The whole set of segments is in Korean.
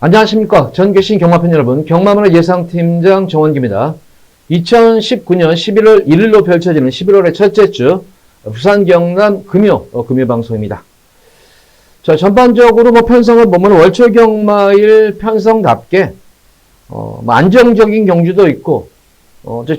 안녕하십니까. 전 계신 경마팬 여러분, 경마문화 예상팀장 정원기입니다. 2019년 11월 1일로 펼쳐지는 11월의 첫째 주 부산 경남 금요방송입니다. 자, 전반적으로 편성을 보면 월초 경마일 편성답게 안정적인 경주도 있고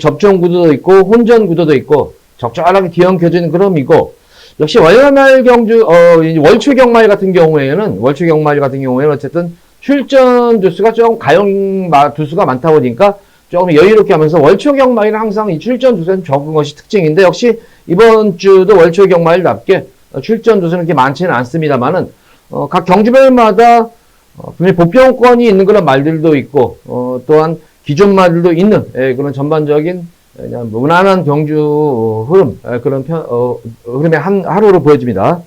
접종 구도도 있고 혼전 구도도 있고 적절하게 뒤엉켜지는 그럼이고, 역시 월요날 경주 월초 경마일 같은 경우에는 어쨌든 출전 두수가 조금 가용 두수가 많다 보니까 조금 여유롭게 하면서 월초 경마일은 항상 이 출전 두수는 적은 것이 특징인데, 역시 이번 주도 월초 경마일답게 출전 두수는 그렇게 많지는 않습니다만은 각 경주별마다 분명히 보평권이 있는 그런 말들도 있고 또한 기존 말들도 있는 그런 전반적인 그냥 무난한 경주 흐름 그런 흐름의 한 하루로 보여집니다.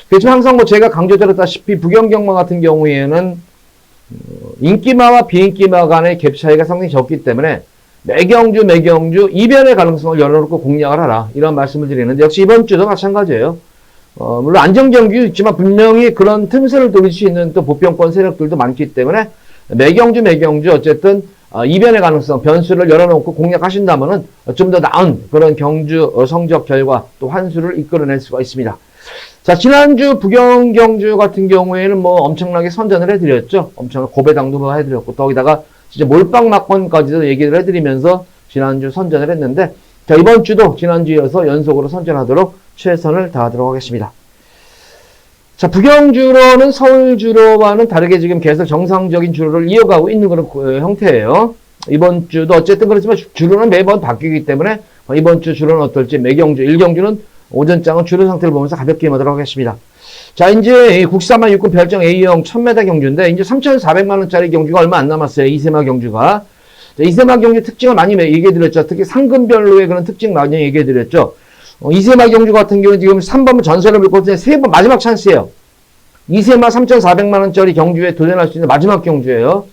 그렇지만 항상 제가 강조드렸다시피 부경경마 같은 경우에는 인기마와 비인기마 간의 갭 차이가 상당히 적기 때문에 매경주 이변의 가능성을 열어놓고 공략을 하라, 이런 말씀을 드리는데, 역시 이번 주도 마찬가지예요. 물론 안정경기도 있지만 분명히 그런 틈새를 돌릴 수 있는 또 보편권 세력들도 많기 때문에 매경주 어쨌든 이변의 가능성, 변수를 열어놓고 공략하신다면은 좀 더 나은 그런 경주 성적 결과 또 환수를 이끌어낼 수가 있습니다. 자, 지난주 부경경주 같은 경우에는 엄청나게 선전을 해드렸죠. 엄청나게 고배당도 해드렸고, 거기다가 진짜 몰빵 막권까지도 얘기를 해드리면서 지난주 선전을 했는데, 자, 이번 주도 지난주에 이어서 연속으로 선전하도록 최선을 다하도록 하겠습니다. 자, 부경주로는 서울주로와는 다르게 지금 계속 정상적인 주로를 이어가고 있는 그런 형태예요. 이번 주도 어쨌든 그렇지만 주로는 매번 바뀌기 때문에 이번 주 주로는 어떨지, 매경주, 일경주는 오전장은 주로 상태를 보면서 가볍게 임하도록 하겠습니다. 자, 이제 국사만 육군 별정 A형 1000m 경주인데, 이제 3,400만원짜리 경주가 얼마 안 남았어요. 이세마 경주가. 자, 이세마 경주 특징을 많이 얘기해드렸죠. 특히 상금별로의 그런 특징 많이 얘기해드렸죠. 이세마 경주 같은 경우는 지금 3번 전설을 밀고 3번 마지막 찬스예요. 이세마 3,400만원짜리 경주에 도전할 수 있는 마지막 경주예요.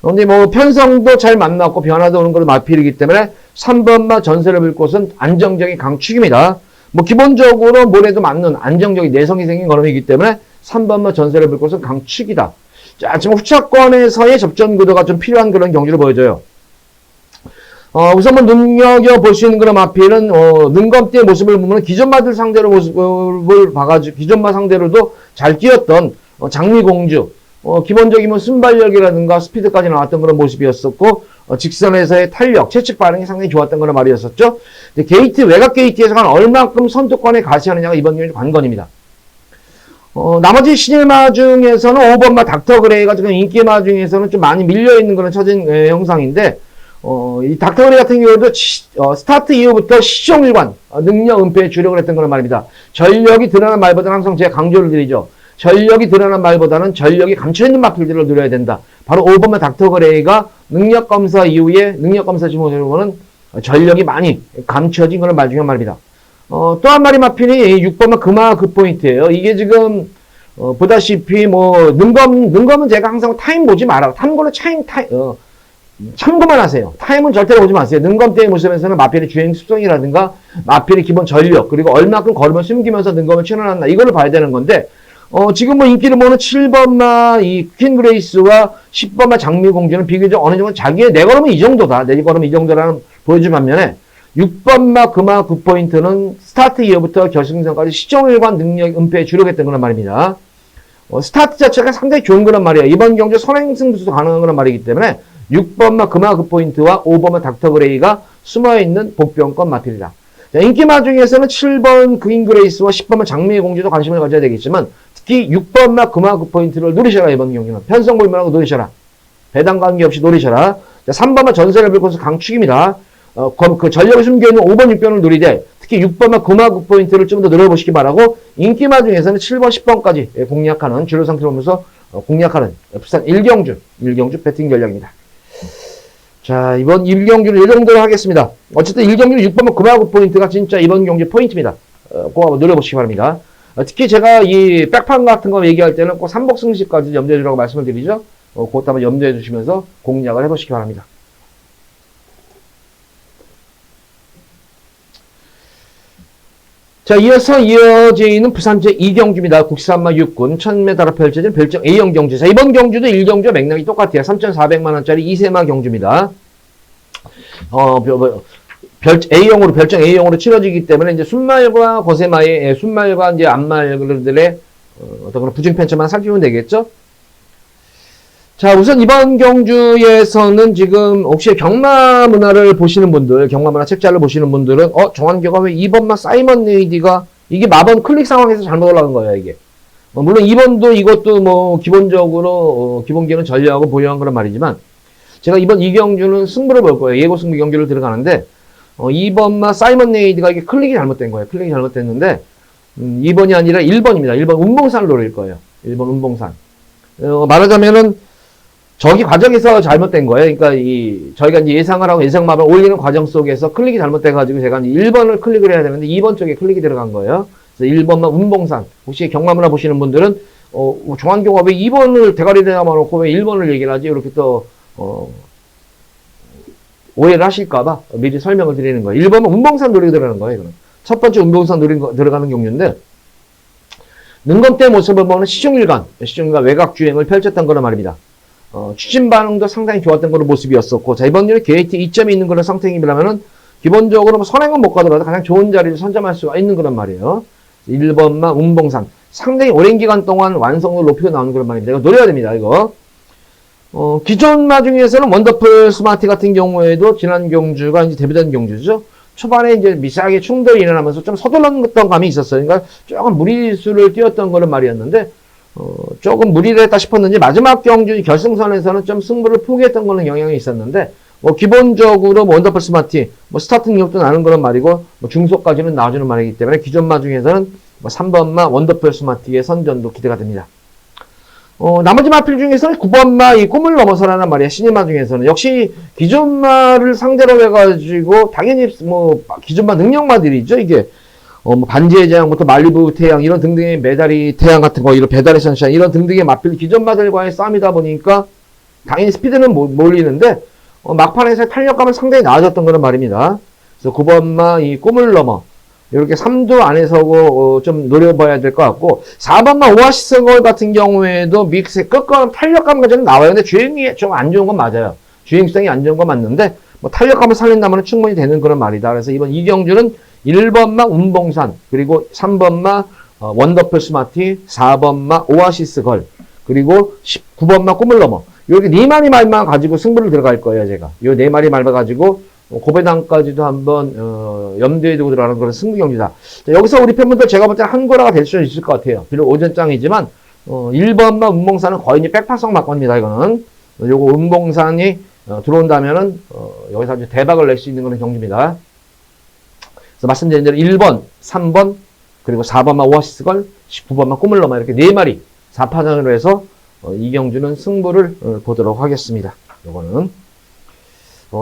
근데 편성도 잘 만났고 변화도 오는 것도 마필이기 때문에 3번마 전설을 밀 곳은 안정적인 강축입니다. 기본적으로 뭐래도 맞는 안정적인 내성이 생긴 걸음이기 때문에 3번마 전설을 밀 곳은 강축이다. 자, 지금 후차권에서의 접전 구도가 좀 필요한 그런 경주로 보여져요. 우선 눈여겨볼 수 있는 그런 마필은, 능검대의 모습을 보면 기존마들 상대로 모습을 봐가지고, 기존마 상대로도 잘 뛰었던, 장미공주, 기본적인 순발력이라든가 스피드까지 나왔던 그런 모습이었었고, 직선에서의 탄력, 채측 반응이 상당히 좋았던 그런 말이었었죠. 게이트, 외곽 게이트에서 얼만큼 선두권에 가시하느냐가 이번 경기 관건입니다. 나머지 신일마 중에서는 5번마 닥터그레이가 지금 인기마 중에서는 좀 많이 밀려있는 그런 처진 형상인데, 이 닥터그레이 같은 경우도 스타트 이후부터 시종일관 능력 은폐에 주력을 했던 그런 말입니다. 전력이 드러난 말보다는 항상 제가 강조를 드리죠. 전력이 드러난 말보다는 전력이 감춰있는 마필들을 누려야 된다. 바로 5번마 닥터그레이가 능력검사 이후에 능력검사 지목으로는 전력이 많이 감춰진 그런 말 중에 한 말입니다. 또 한 마리 마필이 6번마 금화 급포인트예요. 이게 지금 보다시피 능검은 제가 항상 타임 보지 마라. 참고로 참고만 하세요. 타임은 절대로 보지 마세요. 능검대의 모습에서는 마필의 주행 습성이라든가 마필의 기본 전력, 그리고 얼마큼 걸음을 숨기면서 능검을 치러놨나, 이거를 봐야 되는 건데, 지금 인기를 모으는 7번마 이 퀸그레이스와 10번마 장미공주는 비교적 어느 정도 자기의 내 걸음은 이 정도다, 내 걸음은 이 정도라는 보여준 반면에 6번마 금화 9포인트는 스타트 이후부터 결승전까지 시종일관 능력 은폐에 주력했던 그런 말입니다. 스타트 자체가 상당히 좋은 그런 말이에요. 이번 경주 선행승부수도 가능한 그런 말이기 때문에 6번마 금화 9포인트와 5번마 닥터그레이가 숨어있는 복병권 마필이다. 자, 인기마 중에서는 7번 그린그레이스와 10번마 장미의 공주도 관심을 가져야 되겠지만, 특히 6번마 금화 9포인트를 노리셔라. 이번 경기는 편성 볼만하고 노리셔라. 배당 관계없이 노리셔라. 자, 3번마 전설을 밀고서 강축입니다. 그 전력을 숨겨있는 5번 6번을 노리되, 특히 6번마 금화 9포인트를 좀 더 늘어보시기 바라고, 인기마 중에서는 7번 10번까지 공략하는 주로 상태를 보면서 공략하는 부산 일경주 배팅 전략입니다. 자, 이번 1경주는 이 정도로 하겠습니다. 어쨌든 1경주는 6번마 금화 9포인트가 진짜 이번 경주 포인트입니다. 꼭 한번 노려보시기 바랍니다. 특히 제가 이 백판 같은 거 얘기할 때는 꼭 삼복승식까지 염두해 주라고 말씀을 드리죠. 그것도 한번 염두해 주시면서 공략을 해보시기 바랍니다. 자, 이어서 이어지는 부산 제2경주입니다. 국산마 6군 1000m로 펼쳐진 별정 A형 경주. 자, 이번 경주도 1경주와 맥락이 똑같아요. 3,400만원짜리 2세마 경주입니다. A형으로, 별정 A형으로 치러지기 때문에 이제 순말과 거세마의, 순말과 이제 앞말들의 어떤 그런 부중 편차만 살피면 되겠죠? 자, 우선 이번 경주에서는 지금 혹시 경마 문화를 보시는 분들, 경마 문화 책자를 보시는 분들은, 정한교가 왜 2번마 사이먼 레이디가, 이게 마번 클릭 상황에서 잘못 올라간 거예요, 이게. 물론 2번도 이것도 뭐, 기본적으로, 기본기는 전략하고 보유한 그런 말이지만, 제가 이번 이 경주는 승부를 볼 거예요. 예고 승부 경기를 들어가는데, 2번마 사이먼 레이디가 이게 클릭이 잘못된 거예요. 클릭이 잘못됐는데, 2번이 아니라 1번입니다. 1번 운봉산을 노릴 거예요. 1번 운봉산. 말하자면은, 저기 과정에서 잘못된 거예요. 그러니까 저희가 이제 예상을 하고 예상마을 올리는 과정 속에서 클릭이 잘못돼가지고 제가 이제 1번을 클릭을 해야 되는데 2번 쪽에 클릭이 들어간 거예요. 그래서 1번만 운봉산. 혹시 경마문화 보시는 분들은, 종한교가 왜 2번을 대가리에 담아놓고 왜 1번을 얘기를 하지? 이렇게 또, 오해를 하실까봐 미리 설명을 드리는 거예요. 1번은 운봉산 노리고 들어가는 거예요. 이거는. 첫 번째 운봉산 들어가는 경우인데, 능검 때 모습을 보는 시중일관 외곽 주행을 펼쳤던 거란 말입니다. 추진 반응도 상당히 좋았던 그런 모습이었었고, 자, 이번 일에 게이트 2점이 있는 그런 상태이라면은, 기본적으로 뭐 선행은 못 가더라도 가장 좋은 자리를 선점할 수가 있는 그런 말이에요. 1번만 운봉산. 상당히 오랜 기간 동안 완성도를 높이고 나오는 그런 말입니다. 이거 노려야 됩니다, 이거. 기존 마 중에서는 원더풀 스마티 같은 경우에도 지난 경주가 이제 데뷔된 경주죠. 초반에 이제 미세하게 충돌이 일어나면서 좀 서둘렀던 감이 있었어요. 그러니까 조금 무리수를 띄웠던 그런 말이었는데, 조금 무리를 했다 싶었는지 마지막 경주 결승선에서는 좀 승부를 포기했던 거는 영향이 있었는데, 기본적으로 원더풀 스마티, 스타트 능력도 나는 그런 말이고, 중속까지는 나와주는 말이기 때문에 기존 마 중에서는 3번마 원더풀 스마티의 선전도 기대가 됩니다. 나머지 마필 중에서는 9번마 이 꿈을 넘어서라는 말이야. 신인마 중에서는. 역시 기존마를 상대로 해가지고, 당연히 기존마 능력마들이죠, 이게. 반지의 제왕부터 말리부 태양, 이런 등등의 메다리 태양 같은 거, 이런 배달의 선샤인, 이런 등등의 마필 기존마들과의 싸움이다 보니까, 당연히 스피드는 몰리는데, 막판에서 탄력감은 상당히 나아졌던 그런 말입니다. 그래서 9번마 이 꿈을 넘어, 이렇게 3도 안에 서고, 좀 노려봐야 될 것 같고, 4번마 오아시스 걸 같은 경우에도 믹스의 끝과 탄력감과 좀 나와요. 근데 주행이 좀 안 좋은 건 맞아요. 주행성이 안 좋은 건 맞는데, 탄력감을 살린다면 충분히 되는 그런 말이다. 그래서 이번 이 경주는 1번마 운봉산, 그리고 3번마 원더풀 스마티, 4번마 오아시스 걸, 그리고 19번마 꿈을 넘어. 이렇게 4마리 말만 가지고 승부를 들어갈 거예요, 제가. 이 4마리 말 가지고 고배당까지도 한번 염두에 두고 들어가는 그런 승부 경기다. 자, 여기서 우리 팬분들 제가 볼 때 한고라가 될 수 있을 것 같아요. 비록 오전장이지만 1번마 운봉산은 거의 이제 백파성 막건입니다. 이거는 요거 운봉산이 들어온다면은 여기서 아주 대박을 낼 수 있는 그런 경기입니다. 그래서 말씀드린 대로 1번, 3번, 그리고 4번마 오아시스걸, 19번마 꿈을 넘어 이렇게 4마리 4파전으로 해서 이 경주는 승부를 보도록 하겠습니다. 요거는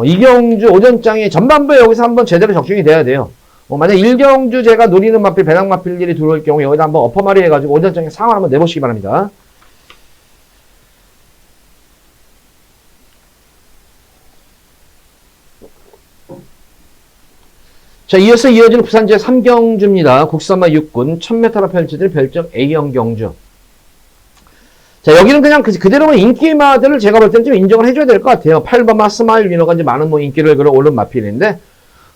이 경주 오전장에 전반부에 여기서 한번 제대로 적중이 돼야 돼요. 만약 1경주 제가 노리는 마필, 배당 마필들이 들어올 경우 여기다 한번 어퍼마리 해가지고 오전장에 상황을 한번 내보시기 바랍니다. 자, 이어서 이어지는 부산 제3경주입니다. 국산마 6군 1000m로 펼쳐질 별정 A형 경주. 자, 여기는 그냥 그대로 인기마들을 제가 볼 때는 좀 인정을 해줘야 될 것 같아요. 8번마 스마일 위너가 이제 많은 인기를 끌어올린 마필인데,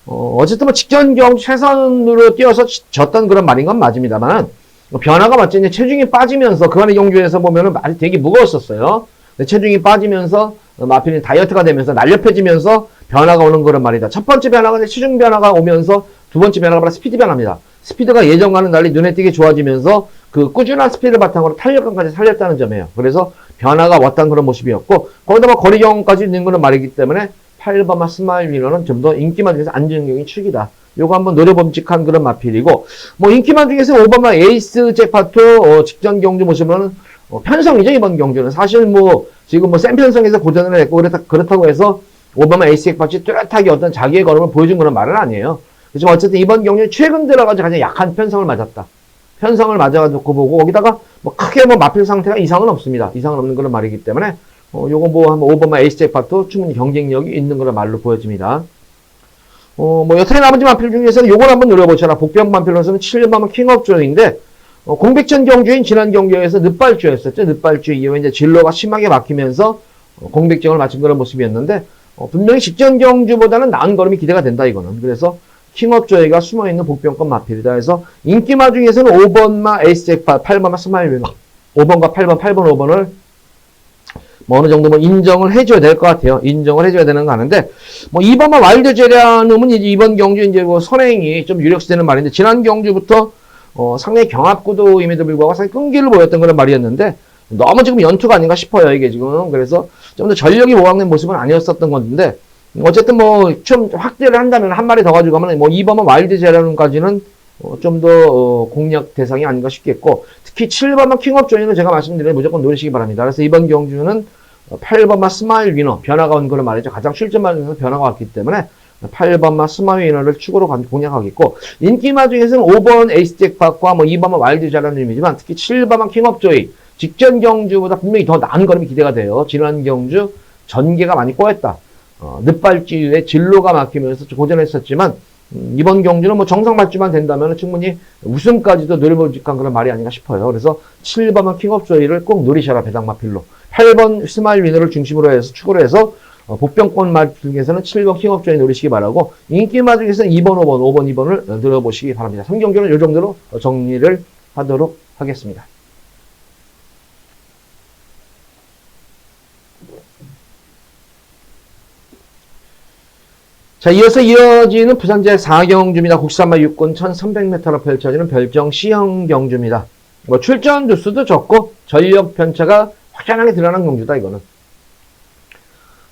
어쨌든 직전 경주 최선으로 뛰어서 졌던 그런 말인 건 맞습니다만, 변화가 맞지. 이제 체중이 빠지면서 그 안에 경주에서 보면은 말이 되게 무거웠었어요. 근데 체중이 빠지면서 마필이 다이어트가 되면서 날렵해지면서 변화가 오는 그런 말이다. 첫 번째 변화가 이제 체중 변화가 오면서 두 번째 변화가 바로 스피드 변화입니다. 스피드가 예전과는 달리 눈에 띄게 좋아지면서 그 꾸준한 스피드 바탕으로 탄력감까지 살렸다는 점이에요. 그래서 변화가 왔다는 그런 모습이었고, 거기다 거리 경험까지 있는 그런 말이기 때문에 8번마 스마일 위너는 좀 더 인기만 중에서 안정적인 축이다. 요거 한번 노려봄직한 그런 마필이고, 인기만 중에서 5번마 에이스 잭파토 직전 경주 모습은 편성이죠. 이번 경주는 사실 지금 센 편성에서 고전을 했고, 그렇다고 해서 5번마 에이스 잭파토이 뚜렷하게 어떤 자기의 걸음을 보여준 그런 말은 아니에요. 그렇지만 어쨌든 이번 경주는 최근 들어가지고 가장 약한 편성을 맞았다. 편성을 맞아가지고 보고, 거기다가 크게 마필 상태가 이상은 없습니다. 이상은 없는 그런 말이기 때문에, 요거 한번 5번마 에이스 잭파토 충분히 경쟁력이 있는 그런 말로 보여집니다. 뭐 여타의 나머지 마필 중에서는 요걸 한번 노려보셔라. 복병 마필로서는 7번 킹업조인데 공백전 경주인 지난 경기에서 늦발주였었죠. 늦발주 이후에 이제 진로가 심하게 막히면서 공백정을 마친 그런 모습이었는데 분명히 직전 경주보다는 나은 걸음이 기대가 된다 이거는. 그래서 킹업조이가 숨어있는 복병권 마필이다 해서 인기마 중에서는 5번마 에이스 잭팟, 8번마 스마일 위너 5번과 8번, 8번, 5번을 뭐 어느 정도 뭐 인정을 해줘야 될 것 같아요. 인정을 해줘야 되는 거 아는데 뭐 2번마 와일드 제리아눔은 이제 이번 경주 이제 뭐 선행이 좀 유력시되는 말인데 지난 경주부터 상당히 경합구도임에도 불구하고 상당히 끈기를 보였던 그런 말이었는데 너무 지금 연투가 아닌가 싶어요 이게 지금. 그래서 좀 더 전력이 모아낸 모습은 아니었었던 건데 어쨌든 뭐 좀 확대를 한다면 한 마리 더 가지고 가면 뭐 2번마 와일드 제리아눔까지는 좀 더 공략 대상이 아닌가 싶겠고 특히 7번마 킹업 조이는 제가 말씀드린 무조건 노리시기 바랍니다. 그래서 이번 경주는 8번마 스마일 위너 변화가 온 거를 말이죠. 가장 출전마에서 변화가 왔기 때문에 8번마 스마일 위너를 축으로 공략하겠고 인기마 중에서는 5번 에이스 잭팟과 뭐 2번마 와일드 제리아눔이지만 특히 7번마 킹업 조이 직전 경주보다 분명히 더 나은 걸음이 기대가 돼요. 지난 경주 전개가 많이 꼬였다. 늦발주 이후에 진로가 막히면서 고전했었지만 이번 경주는 뭐 정상 발주만 된다면 충분히 우승까지도 노려볼직한 그런 말이 아닌가 싶어요. 그래서 7번은 킹업 조이를 꼭 노리셔라 배당 마필로. 8번 스마일 위너를 중심으로 해서 축으로 해서 복병권 말 중에서는 7번 킹업 조이 노리시기 바라고 인기마 중에서는 2번, 5번, 2번을 들어보시기 바랍니다. 3경주는 이 정도로 정리를 하도록 하겠습니다. 자, 이어서 이어지는 부산 제4경주입니다. 국산마 6군 1300m로 펼쳐지는 별정 C형 경주입니다. 뭐 출전 주수도 적고 전력 편차가 확연하게 드러난 경주다 이거는.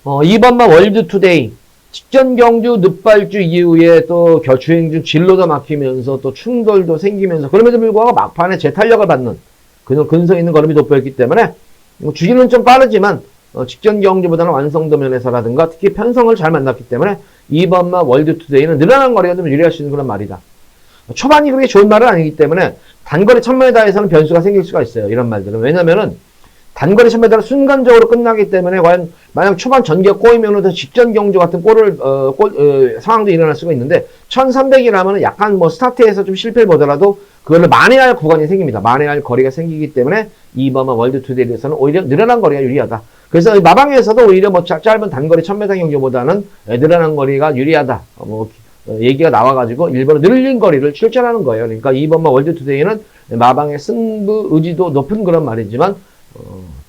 2번마 월드투데이 직전 경주 늦발주 이후에 또 주행 중 진로도 막히면서 또 충돌도 생기면서 그럼에도 불구하고 막판에 재탄력을 받는 근성 있는 걸음이 돋보였기 때문에 주기는 좀 빠르지만 직전 경주보다는 완성도 면에서라든가 특히 편성을 잘 만났기 때문에 2번마 월드투데이는 늘어난 거리가 좀 유리할 수 있는 그런 말이다. 초반이 그렇게 좋은 말은 아니기 때문에 단거리 1000m에서는 변수가 생길 수가 있어요. 이런 말들은. 왜냐면은 단거리 1000m는 순간적으로 끝나기 때문에 과연 만약 초반 전개가 꼬이면은 직전 경주 같은 상황도 일어날 수가 있는데 1300이라면 약간 뭐 스타트에서 좀 실패를 보더라도 그거를 만회할 구간이 생깁니다. 만회할 거리가 생기기 때문에 2번마 월드투데이에서는 오히려 늘어난 거리가 유리하다. 그래서 마방에서도 오히려 뭐 짧은 단거리 1000m 경주보다는 늘어난 거리가 유리하다. 얘기가 나와가지고 일부러 늘린 거리를 출전하는 거예요. 그러니까 2번마 월드투데이는 마방의 승부 의지도 높은 그런 말이지만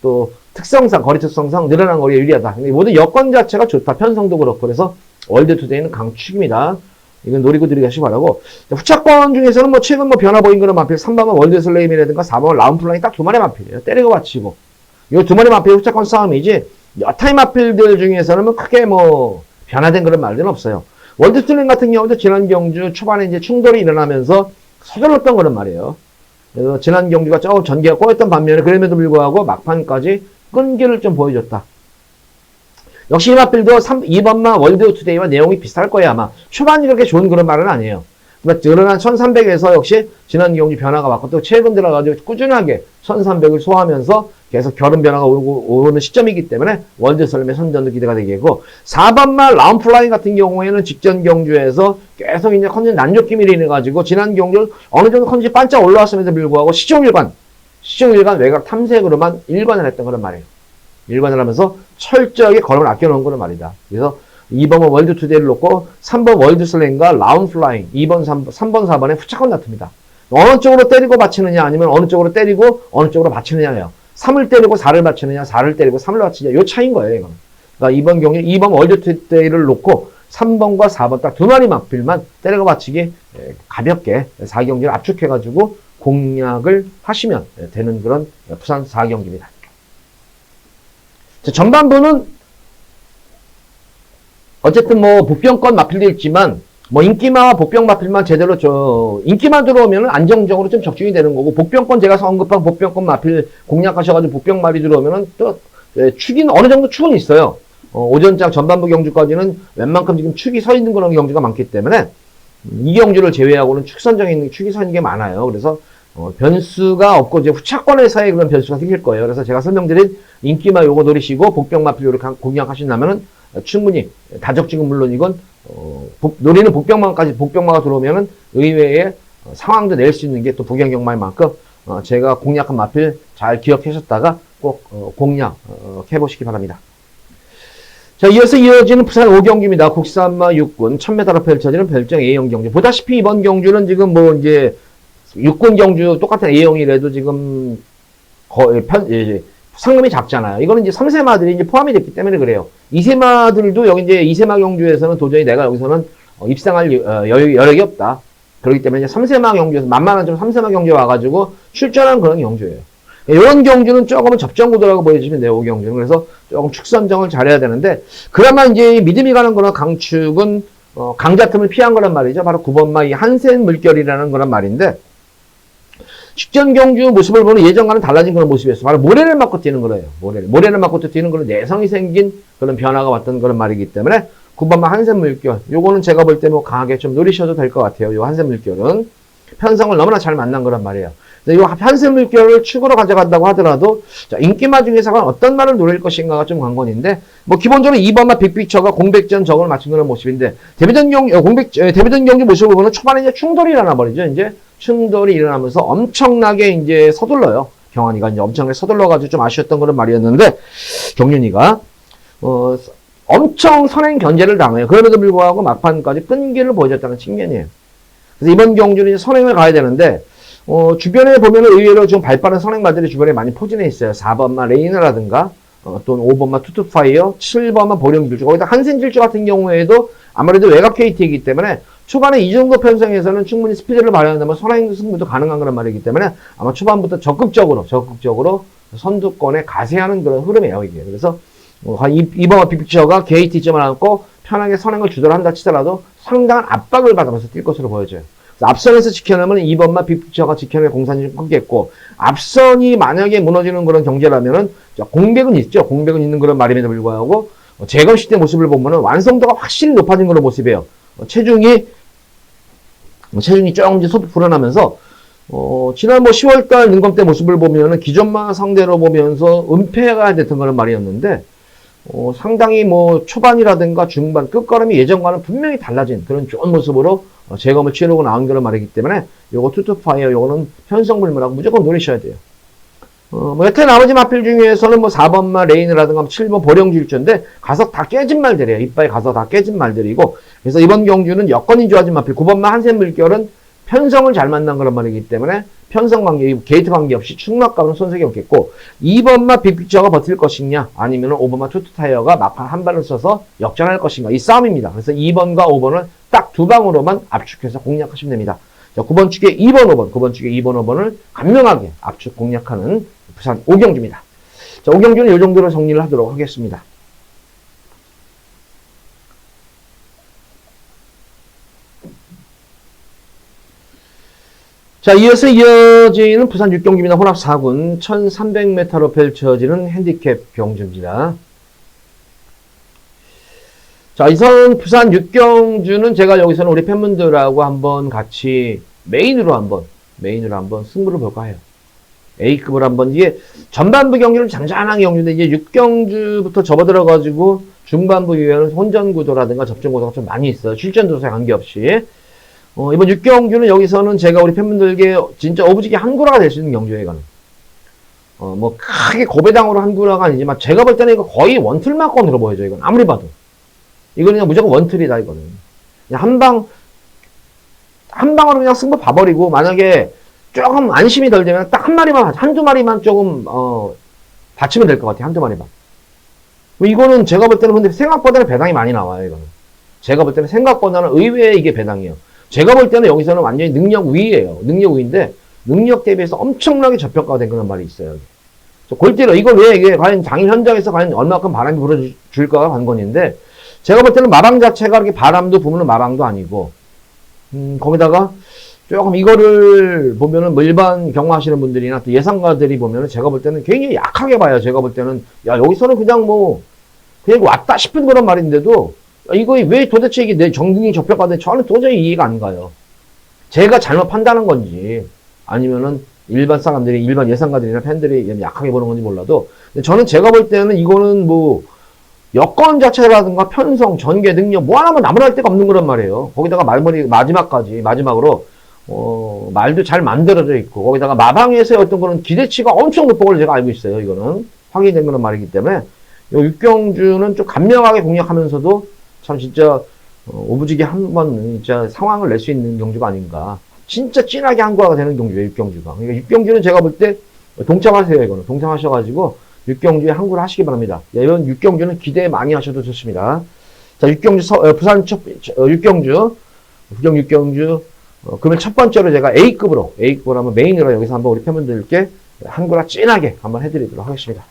또 특성상 거리 특성상 늘어난 거리가 유리하다. 모든 여건 자체가 좋다. 편성도 그렇고 그래서 월드투데이는 강축입니다. 이건 노리고 들이가시기 바라고. 후차권 중에서는 뭐 최근 뭐 변화 보인 거는 마필 3번은 월드슬레임이라든가 4번은 라운플라잉 딱 두 마리 마필이에요. 때리고 받치고. 이 두 마리 마필 후차권 싸움이지 여타의 마필들 중에서는 뭐 크게 뭐 변화된 그런 말들은 없어요. 월드슬레임 같은 경우도 지난 경주 초반에 이제 충돌이 일어나면서 서둘렀던 그런 말이에요. 그래서 지난 경주가 조금 전개가 꼬였던 반면에 그럼에도 불구하고 막판까지 끈기를 좀 보여줬다. 역시 이 마필도 2번마 월드투데이와 내용이 비슷할 거예요 아마. 초반이 그렇게 좋은 그런 말은 아니에요. 그러니까 늘어난 1300에서 역시 지난 경주 변화가 왔고 또 최근 들어가지고 꾸준하게 1300을 소화하면서 계속 결은 변화가 오는 시점이기 때문에 월드슬램의 선전도 기대가 되겠고 4번마 라운플라잉 같은 경우에는 직전 경주에서 계속 이제 컨디션 난조기밀이 인해가지고 지난 경주 어느 정도 컨디션이 반짝 올라왔음에도 불구하고 시종일관 외곽 탐색으로만 일관을 했던 그런 말이에요. 일관을 하면서 철저하게 걸음을 아껴놓은 그런 말이다. 그래서 2번은 월드투데이를 놓고 3번 월드슬램과 라운플라잉 2번, 3번, 4번에 후차권 다툽니다. 어느 쪽으로 때리고 받치느냐 아니면 어느 쪽으로 때리고 어느 쪽으로 받치느냐예요. 3을 때리고 4를 받치느냐 4를 때리고 3을 받치느냐 요 차이인 거예요. 이건. 그러니까 이번 경기 2번 월드투데이를 놓고 3번과 4번 딱 두 마리 막필만 때리고 받치기 가볍게 4경기를 압축해가지고 공략을 하시면 되는 그런 부산 4경기입니다. 전반부는 어쨌든 뭐 복병권 마필도 있지만 뭐 인기마와 복병 마필만 제대로 인기마 들어오면 안정적으로 좀 적중이 되는 거고 복병권 제가 언급한 복병권 마필 공략하셔가지고 복병 말이 들어오면은 또 축이 어느 정도 축은 있어요. 오전장 전반부 경주까지는 웬만큼 지금 축이 서 있는 그런 경주가 많기 때문에 이 경주를 제외하고는 축선정에 있는 축이 서 있는 게 많아요. 그래서 변수가 없고 이제 후차권에서의 그런 변수가 생길 거예요. 그래서 제가 설명드린 인기마 요거 노리시고 복병 마필 요렇게 공략하신다면은 충분히 다적지금 물론이건 노리는 복병마가 들어오면은 의외의 상황도 낼 수 있는 게 또 부경경마인 만큼 제가 공략한 마필 잘 기억하셨다가 꼭 공략해 보시기 바랍니다. 자, 이어서 이어지는 부산 5경주입니다. 국산마 육군 1000m로 펼쳐지는 별정 A형 경주. 보다시피 이번 경주는 지금 뭐 이제 육군 경주 똑같은 A형이라도 지금 거의 상금이 작잖아요. 이거는 이제 3세마들이 이제 포함이 됐기 때문에 그래요. 2세마들도 여기 이제 2세마 경주에서는 도저히 내가 여기서는 입상할 여력이 없다. 그렇기 때문에 이제 3세마 경주에서 만만한 좀 3세마 경주에 와가지고 출전한 그런 경주예요. 이런 경주는 조금은 접전구도라고 보여주시면 돼요. 5경주는. 그래서 조금 축선정을 잘해야 되는데 그나마 이제 믿음이 가는 거나 강축은 강자 틈을 피한 거란 말이죠. 바로 9번마 이 한센 물결이라는 거란 말인데 직전 경주 모습을 보면 예전과는 달라진 그런 모습이었어요. 바로 모래를 맞고 뛰는 거예요. 모래를 맞고 뛰는 그런 내성이 생긴 그런 변화가 왔던 그런 말이기 때문에 9번마 한센 물결 요거는 제가 볼 때 뭐 강하게 좀 노리셔도 될 것 같아요. 요 한센 물결은 편성을 너무나 잘 만난 거란 말이에요. 이 한센 물결을 축으로 가져간다고 하더라도 자, 인기마 중에서는 어떤 말을 노릴 것인가가 좀 관건인데 뭐 기본적으로 2번마 빅픽처가 공백전 적을 맞춘 그런 모습인데 데뷔전 경주 모습을 보면 초반에 이제 충돌이 일어나 버리죠. 이제 충돌이 일어나면서 엄청나게 이제 서둘러요. 경환이가 이제 엄청나게 서둘러가지고 좀 아쉬웠던 그런 말이었는데 경륜이가 엄청 선행 견제를 당해요. 그럼에도 불구하고 막판까지 끈기를 보여줬다는 측면이에요. 그래서 이번 경주는 이제 선행을 가야 되는데 주변에 보면은 의외로 좀 발빠른 선행마들이 주변에 많이 포진해 있어요. 4번마 레이너라든가 또는 5번마 투투파이어, 7번마 보령질주. 거기다 한센질주 같은 경우에도 아무래도 외곽 KT이기 때문에 초반에 이 정도 편성에서는 충분히 스피드를 발휘한다면 선행 승부도 가능한 그런 말이기 때문에 아마 초반부터 적극적으로 선두권에 가세하는 그런 흐름이에요, 이게. 그래서 이번 빅픽처가 KT점을 안고 편하게 선행을 주도를 한다 치더라도 상당한 압박을 받으면서 뛸 것으로 보여져요. 앞선에서 지켜내면 2번마 빅픽처가 지켜낼 공산이 좀 크겠고 앞선이 만약에 무너지는 그런 경제라면은 공백은 있죠. 공백은 있는 그런 말임에도 불구하고 재건 시대 모습을 보면은 완성도가 확실히 높아진 그런 모습이에요. 체중이 조금 이제 소폭 불어나면서 지난 뭐 10월달 능검 때 모습을 보면은 기존마 상대로 보면서 은폐가 됐던 그런 말이었는데 상당히 뭐 초반이라든가 중반 끝걸음이 예전과는 분명히 달라진 그런 좋은 모습으로 재검을 치르고 나온 그런 말이기 때문에 요거 투투파이어 요거는 편성불문하고 무조건 노리셔야 돼요. 뭐 여태 나머지 마필 중에서는 뭐 4번마 레인이라든가 7번 보령질주인데 가서 다 깨진 말들이에요. 이빨에 가서 다 깨진 말들이고 그래서 이번 경주는 여건이 좋아진 마필 9번마 한센 물결은 편성을 잘 만난 그런 말이기 때문에 편성 관계, 게이트 관계없이 충락감은 손색이 없겠고 2번마 빅픽처가 버틸 것이냐 아니면 5번마 투투타이어가 막판 한 발을 써서 역전할 것인가 이 싸움입니다. 그래서 2번과 5번을 딱 두 방으로만 압축해서 공략하시면 됩니다. 자, 9번 축에 2번, 5번, 9번 축에 2번, 5번을 간명하게 압축 공략하는 부산 5경주입니다. 자, 5경주는 이 정도로 정리를 하도록 하겠습니다. 자, 이어서 이어지는 부산 6경주입니다. 혼합 4군 1300m로 펼쳐지는 핸디캡 경주입니다. 자, 이선 부산 6경주는 제가 여기서는 우리 팬분들하고 한번 같이 메인으로 한번 승부를 볼까 해요. A급을 한번, 이게 전반부 경주는 잔잔한 경주인데 이제 6경주부터 접어들어가지고 중반부 이후에는 혼전구도라든가 접전구도가 좀 많이 있어요. 실전도서에 관계없이. 이번 6경주는 여기서는 제가 우리 팬분들에게 진짜 오부지게 한구라가 될 수 있는 경주예요, 이거는. 뭐 크게 고배당으로 한구라가 아니지만 제가 볼 때는 이거 거의 원틀마권으로 보여져요, 이건. 아무리 봐도. 이거는 그냥 무조건 원틀이다, 이거는. 그냥 한방으로 그냥 승부 봐버리고, 만약에 조금 안심이 덜 되면 딱 한두 마리만 조금, 받치면 될 것 같아요, 한두 마리만. 이거는 제가 볼 때는 근데 생각보다는 배당이 많이 나와요, 이거는. 제가 볼 때는 생각보다는 의외에 이게 배당이에요. 제가 볼 때는 여기서는 완전히 능력 위예요. 능력 위인데, 능력 대비해서 엄청나게 저평가가 된 그런 말이 있어요. 골대로, 이거 왜 이게 과연 장일 현장에서 과연 얼마큼 바람이 불어줄까가 관건인데, 제가 볼 때는 마방 자체가 그렇게 바람도 부는 마방도 아니고, 거기다가 조금 이거를 보면은 뭐 일반 경마하시는 분들이나 또 예상가들이 보면은 제가 볼 때는 굉장히 약하게 봐요. 제가 볼 때는, 야, 여기서는 그냥 왔다 싶은 그런 말인데도, 이거 왜 도대체 이게 내 정등이 접촉하는데 저는 도저히 이해가 안 가요. 제가 잘못 판단한 건지, 아니면은 일반 예상가들이나 팬들이 약하게 보는 건지 몰라도, 근데 저는 제가 볼 때는 이거는 여건 자체라든가 편성, 전개, 능력 뭐 하나만 나무랄 데가 없는 거란 말이에요. 거기다가 말머리 마지막으로 말도 잘 만들어져 있고 거기다가 마방에서의 어떤 그런 기대치가 엄청 높은 걸 제가 알고 있어요. 이거는 확인된 그런 말이기 때문에 요 육경주는 좀 간명하게 공략하면서도 참 진짜 오부지게 한번 진짜 상황을 낼 수 있는 경주가 아닌가. 진짜 진하게 한구화가 되는 경주예요, 육경주가. 그러니까 육경주는 제가 볼 때 동참하세요, 이거는. 동참하셔가지고 육경주에 한구를 하시기 바랍니다. 이번 육경주는 기대 많이 하셔도 좋습니다. 자, 부산 육경주, 부정 육경주, 그러면 첫 번째로 제가 A급으로 한번 메인으로 여기서 한번 우리 팬분들께 한구라 진하게 한번 해드리도록 하겠습니다.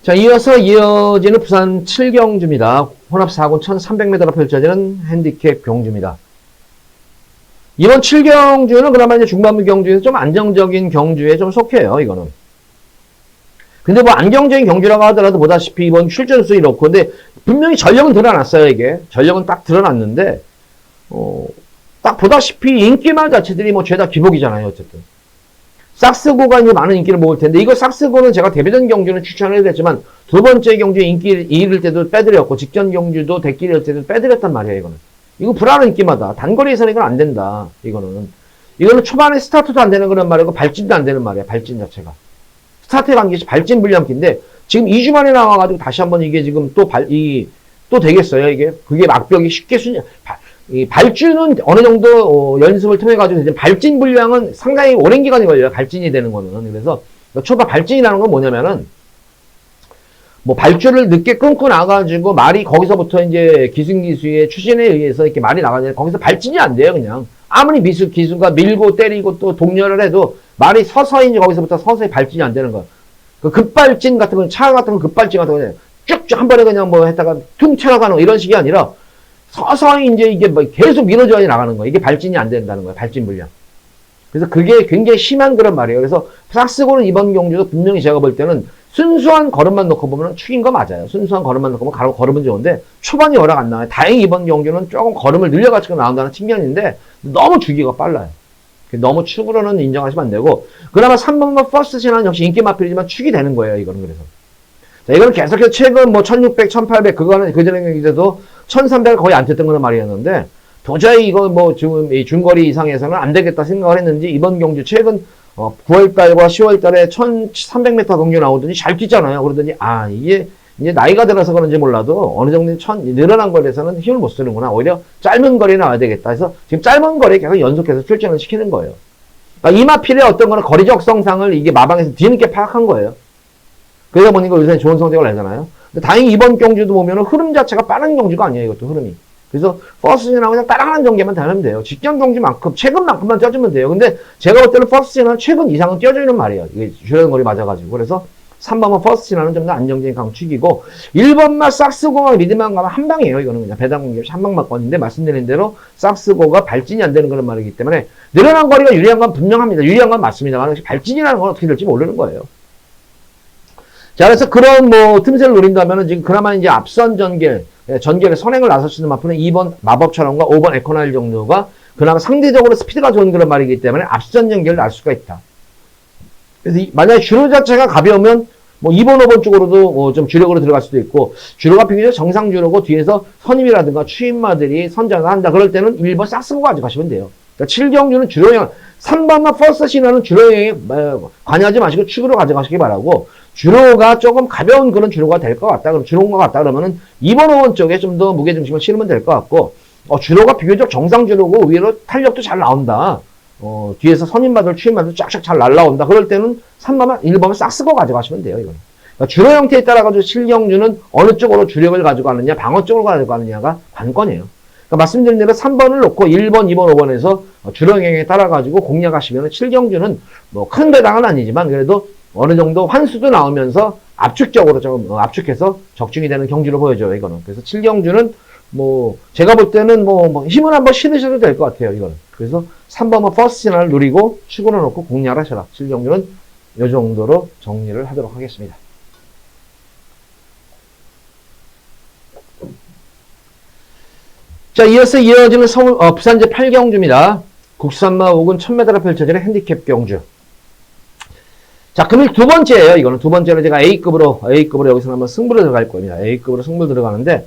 자, 이어지는 부산 7경주입니다. 혼합 4군 1300m로 펼쳐지는 핸디캡 경주입니다. 이번 7경주는 그나마 이제 중반부 경주에서 좀 안정적인 경주에 좀 속해요, 이거는. 근데 뭐 안정적인 경주라고 하더라도 보다시피 이번 출전수 이렇고, 근데 분명히 전력은 드러났어요, 이게. 전력은 딱 드러났는데, 딱 보다시피 인기말 자체들이 뭐 죄다 기복이잖아요, 어쨌든. 삭스고가 이제 많은 인기를 모을 텐데, 이거 삭스고는 제가 데뷔전 경주는 추천을 해드렸지만, 두 번째 경주에 인기를 잃을 때도 빼드렸고, 직전 경주도 대끼리 잃을 때도 빼드렸단 말이에요, 이거는. 이거 불안한 인기마다. 단거리에서는 이건 안 된다, 이거는. 이거는 초반에 스타트도 안 되는 그런 말이고, 발진도 안 되는 말이야, 발진 자체가. 스타트에 간 게 발진 불량기인데, 지금 2주 만에 나와가지고 다시 한번 이게 지금 또 되겠어요, 이게. 그게 막벽이 쉽게 이 발주는 어느 정도 연습을 통해 가지고 이제 발진 분량은 상당히 오랜 기간이 걸려요. 발진이 되는 거는. 그래서 초반 발진이라는 건 뭐냐면은 뭐 발주를 늦게 끊고 나가지고 말이 거기서부터 이제 기승기수의 추진에 의해서 이렇게 말이 나가냐 거기서 발진이 안 돼요. 그냥 아무리 기수가 밀고 때리고 또 동렬을 해도 말이 서서히 이제 거기서부터 서서히 발진이 안 되는 거예요. 그 급발진 같은 건 차 같은 거 급발진 같은 거 쭉쭉 한 번에 그냥 뭐 했다가 퉁쳐나가는 거 이런 식이 아니라 서서히 이제 이게 뭐 계속 밀어줘야 나가는 거예요. 이게 발진이 안 된다는 거예요. 발진 분량. 그래서 그게 굉장히 심한 그런 말이에요. 그래서 삭스고는 이번 경주도 분명히 제가 볼 때는 순수한 걸음만 놓고 보면 축인 거 맞아요. 순수한 걸음만 놓고 보면 걸음은 좋은데 초반이 워낙 안 나와요. 다행히 이번 경주는 조금 걸음을 늘려가지고 나온다는 측면인데 너무 주기가 빨라요. 너무 축으로는 인정하시면 안 되고 그나마 3번과 퍼스트 신화는 역시 인기 마필이지만 축이 되는 거예요. 이거는 그래서. 자, 이거는 계속해서 최근 뭐 1600, 1800 그거는 그전에 경기에도 1300을 거의 안 쳤던 그런 말이었는데 도저히 이거 뭐 지금 이 중거리 이상에서는 안 되겠다 생각을 했는지 이번 경주 최근 9월달과 10월달에 1300m 경주 나오더니 잘 뛰잖아요. 그러더니 이게 이제 나이가 들어서 그런지 몰라도 어느 정도 늘어난 거리에서는 힘을 못 쓰는구나. 오히려 짧은 거리에 나와야 되겠다 해서 지금 짧은 거리에 계속 연속해서 출전을 시키는 거예요. 그러니까 이마필의 어떤 거는 거리적 성상을 이게 마방에서 뒤늦게 파악한 거예요. 그러다 보니까 요새 좋은 성적을 내잖아요. 근데 다행히 이번 경주도 보면은 흐름 자체가 빠른 경주가 아니에요. 이것도 흐름이. 그래서 퍼스트진하고 그냥 따라가는 경기만 되면 돼요. 직전 경주만큼 최근만큼만 뛰어주면 돼요. 근데 제가 볼 때는 퍼스트진은 최근 이상은 뛰어주는 말이에요. 이게 주변 거리 맞아가지고. 그래서 3번은 퍼스트진하는 좀 더 안정적인 강축이고 1번만 삭스고가 미드만 가면 한 방이에요. 이거는 그냥 배당 공격 한 방 맞거든데 말씀드린 대로 삭스고가 발진이 안 되는 그런 말이기 때문에 늘어난 거리가 유리한 건 분명합니다. 유리한 건 맞습니다만 발진이라는 건 어떻게 될지 모르는 거예요. 자, 그래서 그런 뭐 틈새를 노린다면은 지금 그나마 이제 앞선 전개를 선행을 나설 수 있는 마프는 2번 마법처럼과 5번 에코나일 정도가 그나마 상대적으로 스피드가 좋은 그런 말이기 때문에 앞선 전개를 날 수가 있다. 그래서 만약에 주로 자체가 가벼우면 뭐 2번, 5번 쪽으로도 뭐 좀 주력으로 들어갈 수도 있고 주로가 비교적 정상 주로고 뒤에서 선임이라든가 추임마들이 선장을 한다. 그럴 때는 1번 싹쓰고 가져가시면 돼요. 그러니까 7경주는 주로형 3번과 퍼스트 신화는 주로형에 관여하지 마시고 축으로 가져가시기 바라고 주로가 조금 가벼운 그런 주로가 될 것 같다. 그럼 주로인 것 같다. 그러면은 2번, 5번 쪽에 좀 더 무게중심을 실으면 될 것 같고, 주로가 비교적 정상 주로고 의외로 탄력도 잘 나온다. 뒤에서 선임마들, 추임마들 쫙쫙 잘 날라온다. 그럴 때는 3번만, 1번만 싹 쓰고 가져가시면 돼요. 이건. 그러니까 주로 형태에 따라가지고 실경주는 어느 쪽으로 주력을 가져가느냐, 방어 쪽으로 가져가느냐가 관건이에요. 그러니까 말씀드린 대로 3번을 놓고 1번, 2번, 5번에서 주로 형에 따라가지고 공략하시면 7경주는 뭐 큰 배당은 아니지만 그래도 어느 정도 환수도 나오면서 압축적으로 좀 압축해서 적중이 되는 경주로 보여줘요, 이거는. 그래서 7경주는 뭐 제가 볼 때는 뭐 힘을 한번 실으셔도 될 것 같아요, 이거는. 그래서 3번은 퍼스트 신화를 누리고 축으로 놓고 공략을 하셔라. 7경주는 이 정도로 정리를 하도록 하겠습니다. 자, 이어지는 부산제 8경주입니다. 국산마 5군 1000m로 펼쳐지는 핸디캡 경주. 자, 금일 두 번째예요. 이거는 두 번째로 제가 A급으로 여기서 한번 승부를 들어갈 겁니다. A급으로 승부를 들어가는데,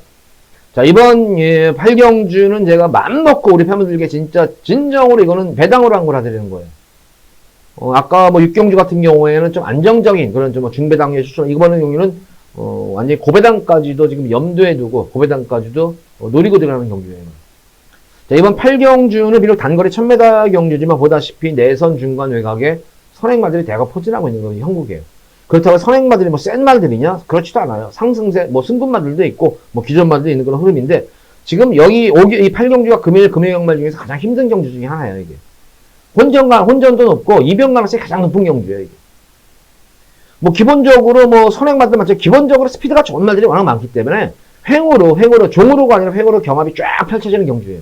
자, 이번 8경주는 제가 맘 먹고 우리 팬분들께 진짜 진정으로 이거는 배당으로 한 거라 드리는 거예요. 아까 뭐 6경주 같은 경우에는 좀 안정적인 그런 좀 중배당에 추천, 이번의 경우는 완전히 고배당까지도 지금 염두에 두고 고배당까지도 노리고 들어가는 경주예요. 자, 이번 8경주는 비록 단거리 1000m 경주지만 보다시피 내선 중간 외곽에 선행마들이 대거 포진하고 있는 건 형국이에요. 그렇다고 선행마들이 뭐 센 말들이냐? 그렇지도 않아요. 상승세, 뭐 승분마들도 있고, 뭐 기존마들도 있는 그런 흐름인데, 지금 여기, 이 8경주가 금일 경말 중에서 가장 힘든 경주 중에 하나예요, 이게. 혼전도 높고, 이변가능성이 가장 높은 경주예요, 이게. 뭐, 기본적으로 뭐, 선행마들 맞죠? 기본적으로 스피드가 좋은 말들이 워낙 많기 때문에, 종으로가 아니라 횡으로 경합이 쫙 펼쳐지는 경주예요.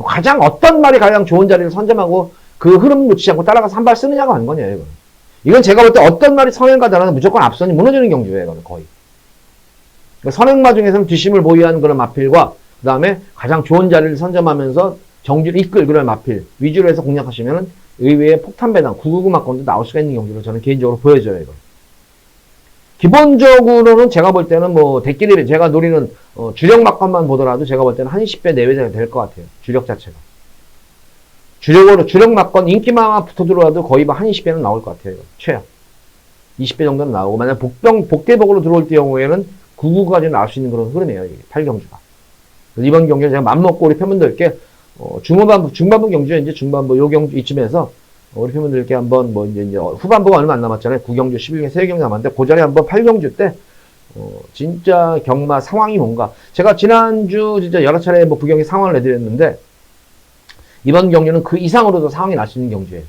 가장 어떤 말이 가장 좋은 자리를 선점하고, 그 흐름 놓치지 않고 따라가서 한 발 쓰느냐가 아닌 거냐, 이건. 이건 제가 볼 때 어떤 말이 선행가다라는 무조건 앞선이 무너지는 경주예요, 이거는 거의. 그러니까 선행마 중에서는 뒷심을 보유하는 그런 마필과, 그 다음에 가장 좋은 자리를 선점하면서 경주를 이끌 그런 마필 위주로 해서 공략하시면은 의외의 폭탄 배당, 999 막건도 나올 수가 있는 경주로 저는 개인적으로 보여져요, 이거. 기본적으로는 제가 볼 때는 뭐, 대끼리 제가 노리는, 주력 막건만 보더라도 제가 볼 때는 한 10배 내외가 될 것 같아요. 주력 자체가. 주력 막건 인기마가 붙어 들어와도 거의 한 20배는 나올 것 같아요. 최악. 20배 정도는 나오고, 만약 복대복으로 들어올 경우에는 99까지 나올 수 있는 그런 흐름이에요. 이게 8경주가. 이번 경기는 제가 맘먹고 우리 팬분들께, 중반부 경주에 이제 중반부 요 경주 이쯤에서 우리 팬분들께 한번 뭐 이제 후반부가 얼마 안 남았잖아요. 9경주, 11경주, 3경주 남았는데, 그 자리에 한번 8경주 때, 진짜 경마 상황이 뭔가. 제가 지난주 진짜 여러 차례 뭐 구경의 상황을 내드렸는데, 이번 경주는 그 이상으로도 상황이 날 수 있는 경주예요.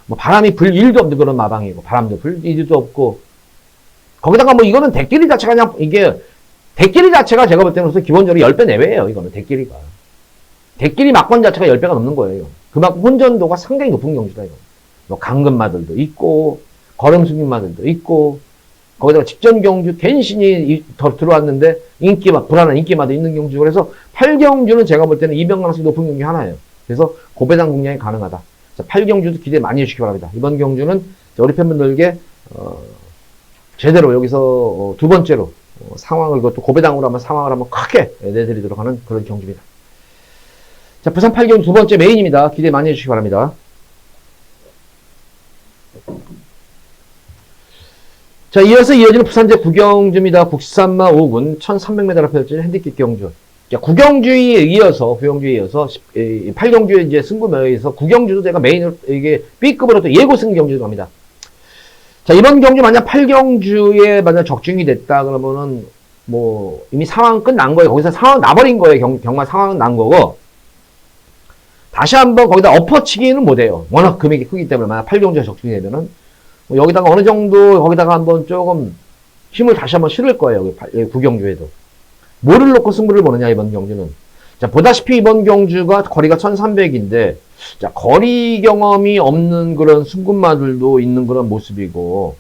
뭐 바람이 불 일도 없는 그런 마방이고, 바람도 불 일도 없고, 거기다가 뭐 이거는 대끼리 자체가 그냥, 대끼리 자체가 제가 볼 때는 기본적으로 10배 내외예요, 이거는 대끼리가. 대끼리 막권 자체가 10배가 넘는 거예요. 그만큼 혼전도가 상당히 높은 경주다, 이거. 뭐 강금마들도 있고, 걸음승님마들도 있고, 거기다가 직전 경주 갱신이 더 들어왔는데, 불안한 인기마도 있는 경주. 그래서 8경주는 제가 볼 때는 이변 가능성이 높은 경주 하나예요. 그래서 고배당 공략이 가능하다. 자, 8경주도 기대 많이 해주시기 바랍니다. 이번 경주는 우리 팬분들께 제대로 여기서 두 번째로 상황을, 이것도 고배당으로 한번 상황을 한번 크게 내드리도록 하는 그런 경주입니다. 자, 부산 8경주 두 번째 메인입니다. 기대 많이 해주시기 바랍니다. 자, 이어서 이어지는 부산제 9경주입니다. 국산마 5군 1300m로 펼쳐진 핸디캡 경주. 자, 9경주에 이어서 8경주에 이제 승부에 의해서 9경주도 제가 메인으로, 이게 B급으로 또 예고승 경주도 합니다. 자, 이번 경주 만약 8경주에 만약 적중이 됐다 그러면은 뭐 이미 상황 끝난 거예요. 거기서 상황 나버린 거예요. 경마 상황은 난 거고, 다시 한번 거기다 엎어치기는 못해요. 워낙 금액이 크기 때문에. 만약 8경주에 적중이 되면은 뭐 여기다가 어느 정도 거기다가 한번 조금 힘을 다시 한번 실을 거예요. 여기 9경주에도. 뭐를 놓고 승부를 보느냐, 이번 경주는. 자, 보다시피 이번 경주가 거리가 1300인데, 자, 거리 경험이 없는 그런 승군마들도 있는 그런 모습이고,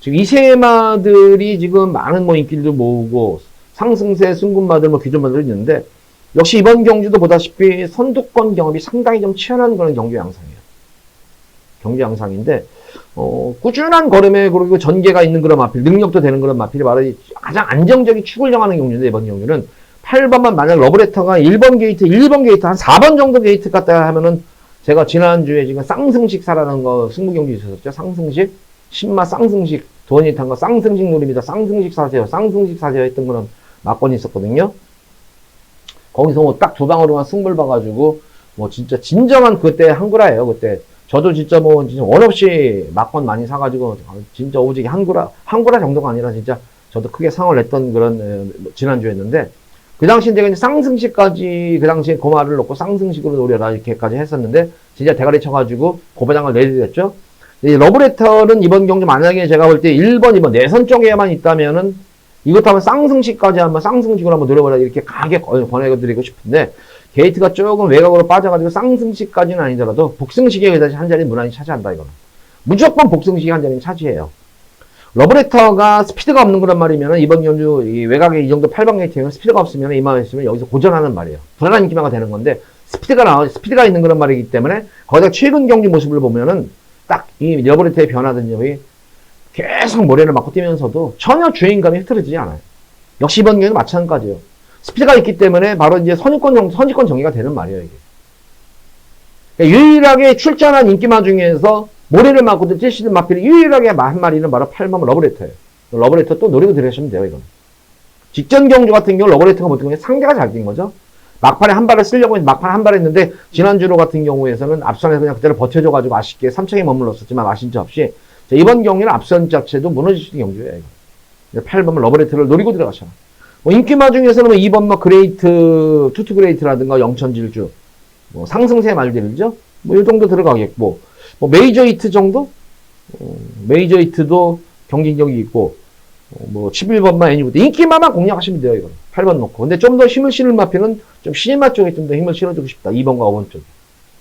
지금 이세마들이 지금 많은 뭐 인기를 모으고, 상승세 승군마들, 뭐 기존마들이 있는데, 역시 이번 경주도 보다시피 선두권 경험이 상당히 좀 치열한 그런 경주 양상이에요. 경주 양상인데, 꾸준한 걸음에, 그리고 전개가 있는 그런 마필, 능력도 되는 그런 마필이 바로 가장 안정적인 축을 정하는 경주인데, 이번 경주는 8번만 만약 러브레터가 1번 게이트 한 4번 정도 게이트 같다 하면은, 제가 지난주에 지금 쌍승식사라는 거 승부 경주 있었죠. 쌍승식, 신마 쌍승식, 돈이 탄 거 쌍승식 놀입니다. 쌍승식 사세요. 쌍승식 사세요 했던 거는 막건이 있었거든요. 거기서 뭐 딱 두 방으로만 승부를 봐가지고, 뭐 진짜 진정한 그때 한구라예요, 그때. 저도 진짜 뭐, 진짜 원 없이 막건 많이 사가지고, 진짜 오직이 한구라 정도가 아니라 진짜 저도 크게 상을 냈던 그런, 지난주였는데, 그 당시 제가 이제 쌍승식까지, 그 당시에 고마를 놓고 쌍승식으로 노려라, 이렇게까지 했었는데, 진짜 대가리 쳐가지고 고배당을 내드렸죠. 러브레터는 이번 경주 만약에 제가 볼 때 1번, 2번 내선 쪽에만 있다면은, 이것도 한번 쌍승식까지 한번 쌍승식으로 한번 노려보라, 이렇게 강하게 권해드리고 싶은데, 게이트가 조금 외곽으로 빠져가지고 쌍승식까지는 아니더라도 복승식에 의해서 한 자리 무난히 차지한다, 이거는. 무조건 복승식이 한 자리는 차지해요. 러브레터가 스피드가 없는 그런 말이면은 이번 경주 이 외곽에 이 정도 8번 게이트에는 스피드가 없으면 이마에 있으면 여기서 고전하는 말이에요. 불안한 인기마가 되는 건데, 스피드가 있는 그런 말이기 때문에 거기다 최근 경기 모습을 보면은 딱 이 러브레터의 변화된 점이 계속 모래를 맞고 뛰면서도 전혀 주행감이 흐트러지지 않아요. 역시 이번 경기도 마찬가지예요. 스피드가 있기 때문에 바로 이제 선지권 정리가 되는 말이에요, 이게. 그러니까 유일하게 출전한 인기마 중에서 모래를 맞고도 찌시는 마필이 유일하게 한 마리는 바로 8번 러브레터예요. 러브레터 또 노리고 들으시면 돼요, 이건. 직전 경주 같은 경우 러브레터가 못한 게 상대가 잘 뛴 거죠. 막판에 한 발을 쓰려고 했는데 막판 한 발 했는데 지난주로 같은 경우에서는 앞선에서 그냥 그대로 버텨줘가지고 아쉽게 3층에 머물렀었지만 아신 차 없이 자, 이번 경기는 앞선 자체도 무너질 수 있는 경주예요. 8번 러브레터를 노리고 들어가잖아. 뭐 인기마 중에서는 뭐 2번 뭐 그레이트, 투투 그레이트라든가 영천질주, 뭐 상승세 말들이죠. 뭐 이 정도 들어가겠고, 뭐 메이저 히트 정도? 메이저 히트도 경쟁력이 있고, 뭐 11번만 애니부터 인기마만 공략하시면 돼요, 이거. 8번 놓고. 근데 좀 더 힘을 실을 마피는 좀 시니마 쪽에 좀 더 힘을 실어주고 싶다. 2번과 5번 쪽.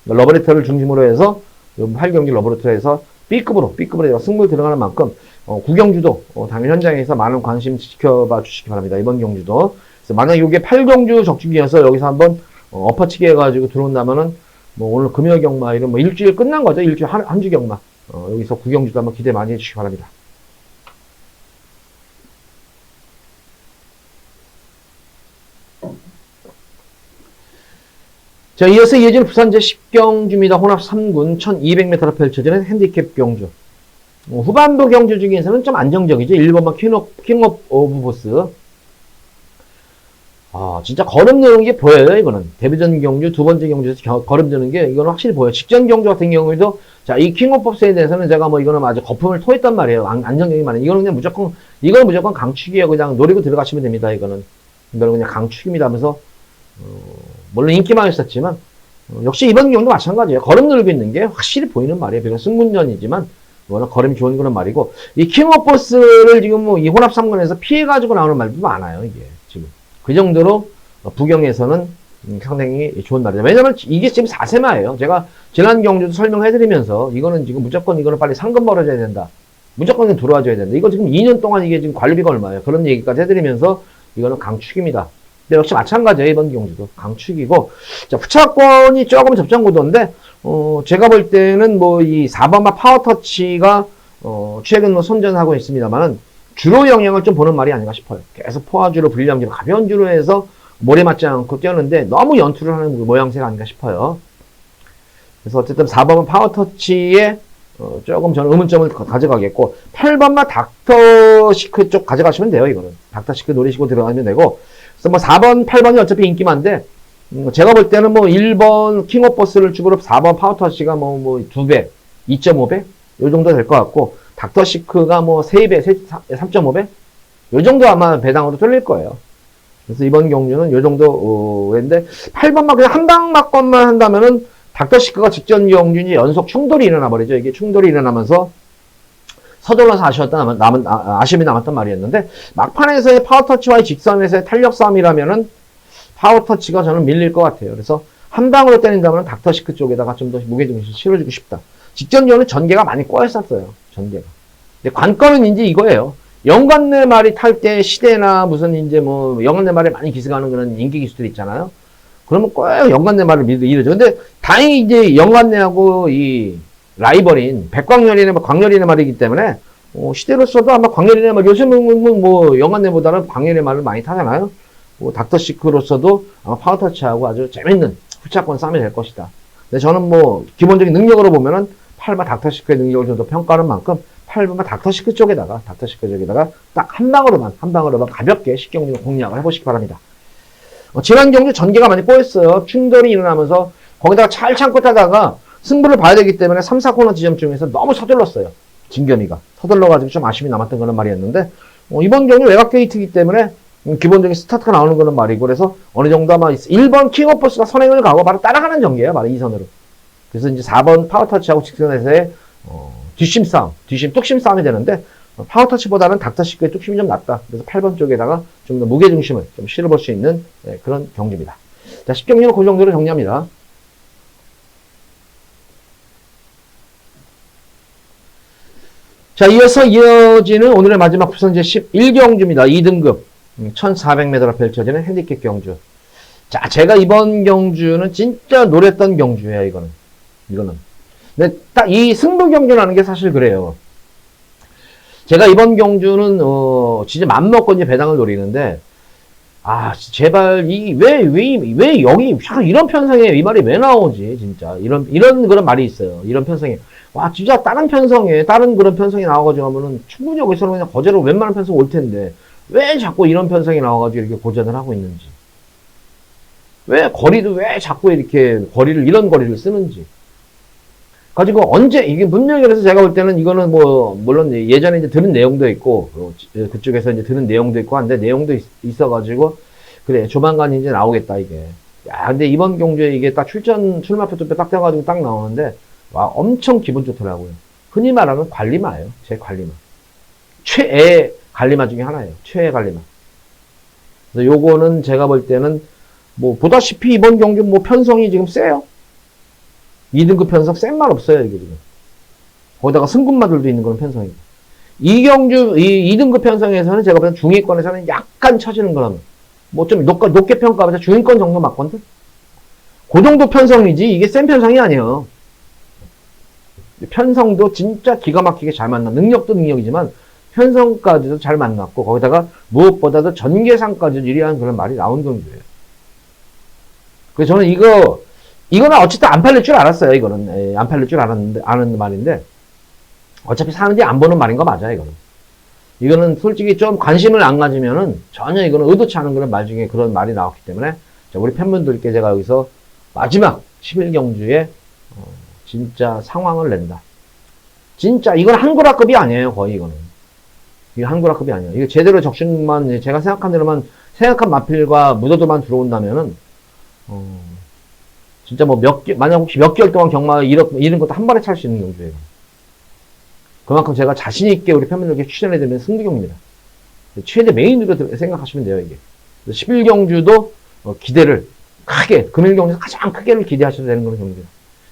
러브레터를 중심으로 해서 8경기 러브레터에서 B급으로 승부에 들어가는 만큼 구경주도 당일 현장에서 많은 관심 지켜봐 주시기 바랍니다. 이번 경주도. 그래서 만약 이게 8경주 적중이어서 여기서 한번 엎어치기 해가지고 들어온다면은 뭐 오늘 금요 경마 이런 뭐 일주일 끝난 거죠. 일주일 한 주 경마. 여기서 구경주도 한번 기대 많이 해주시기 바랍니다. 자, 이어서 이어지는 부산 제10경주입니다. 혼합 3군 1200m로 펼쳐지는 핸디캡 경주. 후반부 경주 중에서는 좀 안정적이죠. 1번만 킹업 오브 보스. 진짜 걸음 드는 게 보여요, 이거는. 데뷔전 경주, 두 번째 경주에서 걸음 드는 게, 이거는 확실히 보여요. 직전 경주 같은 경우에도, 자, 이 킹업 보스에 대해서는 제가 뭐 이거는 아주 거품을 토했단 말이에요. 안정적인 말이에요. 이거는 그냥 이거는 무조건 강축이에요. 그냥 노리고 들어가시면 됩니다, 이거는 그냥 강축입니다 하면서, 물론 인기만 있었지만, 역시 이번 경우도 마찬가지예요. 걸음 늘고 있는 게 확실히 보이는 말이에요. 비록 승군전이지만, 워낙 걸음이 좋은 그런 말이고, 이 킹업 보스를 지금 뭐 이 혼합 3군에서 피해가지고 나오는 말도 많아요, 이게. 지금. 그 정도로 부경에서는 상당히 좋은 말이죠. 왜냐면 이게 지금 4세마예요. 제가 지난 경주도 설명해드리면서, 이거는 지금 무조건 이거는 빨리 상금 벌어줘야 된다. 무조건 들어와줘야 된다. 이거 지금 2년 동안 이게 지금 관리비가 얼마예요. 그런 얘기까지 해드리면서, 이거는 강축입니다. 근데 역시 마찬가지예요. 이번 경주도 강축이고, 자, 후차권이 조금 접전 구도인데, 제가 볼 때는 뭐 이 4번마 파워터치가 최근 뭐 선전하고 있습니다만은 주로 영향을 좀 보는 말이 아닌가 싶어요. 계속 포화주로 불량주로 가벼운 주로 해서 모래 맞지 않고 뛰었는데 너무 연투를 하는 모양새가 아닌가 싶어요. 그래서 어쨌든 4번마 파워터치에 조금 저는 의문점을 가져가겠고, 8번마 닥터시크 쪽 가져가시면 돼요. 이거는 닥터시크 노리시고 들어가면 되고, 그래서 뭐 4번, 8번이 어차피 인기만데, 제가 볼 때는 뭐 1번 킹오버스를 주고 4번 파워터시가 뭐 2배, 2.5배? 요 정도 될 것 같고, 닥터시크가 뭐 3배, 3.5배? 요 정도 아마 배당으로 뚫릴 거예요. 그래서 이번 경주는 요 정도, 인데 8번만 그냥 한 방 맞건만 한다면은, 닥터시크가 직전 경주니 연속 충돌이 일어나 버리죠. 이게 충돌이 일어나면서, 서둘러서 아쉬움이 남았단 말이었는데, 막판에서의 파워터치와의 직선에서의 탄력 싸움이라면은, 파워터치가 저는 밀릴 것 같아요. 그래서 한 방으로 때린다면 닥터시크 쪽에다가 좀 더 무게중심을 실어주고 싶다. 직전 경우는 전개가 많이 꼬였었어요. 전개가. 근데 관건은 이제 이거예요. 영관내 말이 탈 때 시대나 무슨 이제 뭐 영관내 말에 많이 기승하는 그런 인기 기수들 있잖아요. 그러면 꼭 영관내 말을 이르죠. 근데 다행히 이제 영관내하고 이 라이벌인 백광열이나 광열이네 말이기 때문에 시대로서도 아마 광열이네 말 요즘은 뭐 영관내보다는 광열의 말을 많이 타잖아요. 뭐 닥터시크로서도 아마 파워터치하고 아주 재밌는 후차권 싸움이 될 것이다. 근데 저는 뭐 기본적인 능력으로 보면은 8번 닥터시크의 능력을 좀 더 평가하는 만큼 8번만 닥터시크 쪽에다가 딱 한 방으로만 가볍게 10경주 공략을 해보시기 바랍니다. 지난 경주 전개가 많이 꼬였어요. 충돌이 일어나면서 거기다가 잘 참고 타다가 승부를 봐야 되기 때문에 3, 4코너 지점쯤에서 너무 서둘렀어요. 진겸이가 서둘러가지고 좀 아쉬움이 남았던 그런 말이었는데 이번 경주 외곽 게이트이기 때문에 기본적인 스타트가 나오는 그런 말이고, 그래서 어느 정도 아마 1번 킹오버스가 선행을 가고 바로 따라가는 전개예요. 바로 2선으로. 그래서 이제 4번 파워터치하고 직선에서의 뒷심 뚝심 싸움이 되는데, 파워터치보다는 닥터시크의 뚝심이 좀 낫다. 그래서 8번 쪽에다가 좀 더 무게중심을 좀 실어볼 수 있는 그런 경기입니다. 자, 10경기는 그 정도로 정리합니다. 자, 이어지는 오늘의 마지막 부산 제11경주입니다. 2등급. 1400m로 펼쳐지는 핸디캡 경주. 자, 제가 이번 경주는 진짜 노랬던 경주예요, 이거는. 근데 딱 이 승부 경주라는 게 사실 그래요. 제가 이번 경주는, 진짜 맘먹고 이제 배당을 노리는데, 제발, 왜 여기, 이런 편성에 이 말이 왜 나오지, 진짜. 이런 그런 말이 있어요. 이런 편성에. 와, 진짜 다른 그런 편성이 나와가지고 하면은 충분히 여기서는 그냥 거제로 웬만한 편성 올 텐데, 왜 자꾸 이런 편성이 나와가지고 이렇게 고전을 하고 있는지. 왜 자꾸 이런 거리를 쓰는지. 가지고 이게 분명히 그래서 제가 볼 때는 이거는 물론 예전에 이제 들은 내용도 있고, 그쪽에서 이제 들은 내용도 있고 한데, 내용도 있어가지고, 그래, 조만간 이제 나오겠다, 이게. 야, 근데 이번 경주에 이게 딱 출마표 투표 딱 돼가지고 딱 나오는데, 와, 엄청 기분 좋더라고요. 흔히 말하는 관리마예요. 제 관리마. 최애 관리마 중에 하나예요. 최애 관리마. 그래서 요거는 제가 볼 때는, 보다시피 이번 경주 편성이 지금 세요. 2등급 편성 센 말 없어요, 이게 지금. 거기다가 승급마들도 있는 그런 편성이고. 이 2등급 편성에서는 제가 보기엔 중위권에서는 약간 처지는 거라면, 좀 높게 평가하면서 중위권 정도 맞거든? 그 정도 편성이지, 이게 센 편성이 아니에요. 편성도 진짜 기가 막히게 잘 만나. 능력도 능력이지만, 편성까지도 잘 만났고, 거기다가 무엇보다도 전개상까지도 유리한 그런 말이 나온 경주예요. 그래서 저는 이거는 어쨌든 안 팔릴 줄 알았어요, 이거는. 안 팔릴 줄 아는 말인데, 어차피 사는지 안 보는 말인 거 맞아요, 이거는. 이거는 솔직히 좀 관심을 안 가지면은 전혀 이거는 의도치 않은 그런 말 중에 그런 말이 나왔기 때문에, 우리 팬분들께 제가 여기서 마지막 11경주에, 진짜 상황을 낸다. 진짜, 이건 한구라급이 아니에요, 거의 이거는. 이거 한구라급이 아니에요. 이거 제대로 적신만, 제가 생각한 대로만, 생각한 마필과 무도도만 들어온다면은, 진짜 만약 혹시 몇 개월 동안 경마 잃은 것도 한 번에 찰 수 있는 경주예요. 그만큼 제가 자신있게 우리 팬분들께 추천해드리는 승부경입니다. 최대 메인으로 생각하시면 돼요, 이게. 11경주도 기대를 크게, 금일경주에서 가장 크게를 기대하셔도 되는 그런 경주입니다.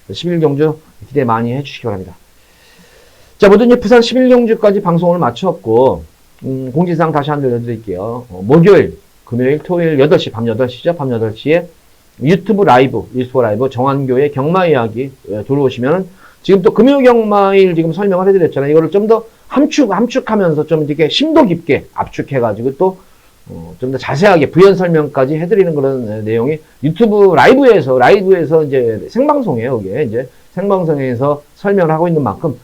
11경주 기대 많이 해주시기 바랍니다. 자, 모든 부산 11경주까지 방송을 마쳤고, 공지사항 다시 한번 알려드릴게요. 목요일, 금요일, 토요일 8시, 밤 8시죠? 밤 8시에 유튜브 라이브 정한교의 경마 이야기 들어오시면 지금 또 금요경마일 지금 설명을 해드렸잖아요. 이거를 좀 더 함축하면서 좀 이렇게 심도 깊게 압축해가지고 또 좀 더 자세하게 부연 설명까지 해드리는 그런 내용이 유튜브 라이브에서 이제 생방송이에요. 이게 이제 생방송에서 설명을 하고 있는 만큼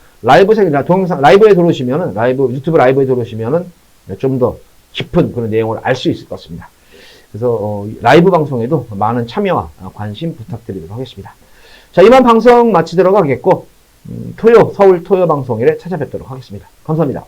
동영상 라이브에 들어오시면은 유튜브 라이브에 들어오시면은 좀 더 깊은 그런 내용을 알 수 있을 것 같습니다. 그래서 라이브 방송에도 많은 참여와 관심 부탁드리도록 하겠습니다. 자, 이만 방송 마치도록 하겠고 서울 토요 방송일에 찾아뵙도록 하겠습니다. 감사합니다.